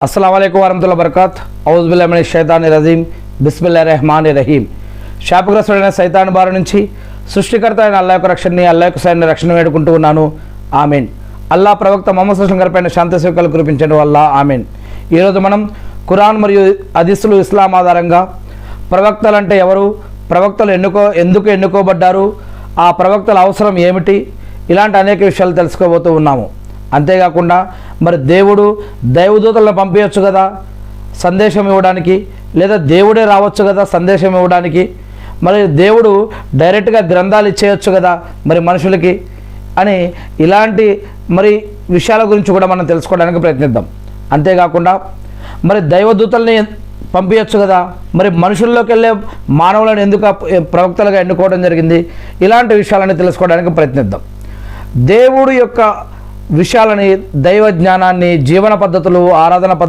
अस्सलाम वालेकुम वरहमतुल्लाहि वबरकातुहू औज़ुबिल्लाहि मिनश शैतानिर रजीम बिस्मिल्लाहिर रहमानिर रहीम శాపగ్రస్తుడైన సైతాన్ బారి నుంచి సృష్టికర్త అయిన అల్లాహ్ యొక్క రక్షణని అల్లాహ్ యొక్క సైన్య రక్షణ వేడుకుంటూ ఉన్నాను ఆమీన్. అల్లాహ్ ప్రవక్త ముహమ్మద్ సల్లల్లాహు అలైహి వసల్లం గారిపైన శాంతి సుఖాలు కురిపించండి అల్లాహ్ ఆమీన్. ఈరోజు మనం ఖురాన్ మరియు హదీసులు ఇస్లాం ఆధారంగా ప్రవక్తలు అంటే ఎవరు, ప్రవక్తలు ఎందుకు ఎన్నుకోబడ్డారు, ఆ ప్రవక్తల అవసరం ఏమిటి, ఇలాంటి అనేక విషయాలు తెలుసుకోబోతూ ఉన్నాము. అంతేకాకుండా మరి దేవుడు దైవదూతలను పంపించవచ్చు కదా సందేశం ఇవ్వడానికి, లేదా దేవుడే రావచ్చు కదా సందేశం ఇవ్వడానికి, మరి దేవుడు డైరెక్ట్గా గ్రంథాలు ఇచ్చేయచ్చు కదా మరి మనుషులకి అని ఇలాంటి మరి విషయాల గురించి కూడా మనం తెలుసుకోవడానికి ప్రయత్నిద్దాం. అంతేకాకుండా మరి దైవదూతల్ని పంపించచ్చు కదా, మరి మనుషుల్లోకి వెళ్ళే మానవులను ఎందుకు ప్రవక్తలుగా ఎన్నుకోవడం జరిగింది, ఇలాంటి విషయాలని తెలుసుకోవడానికి ప్రయత్నిద్దాం. దేవుడు యొక్క విషయాలని, దైవ జ్ఞానాన్ని, జీవన పద్ధతులు, ఆరాధన పద్ధతులు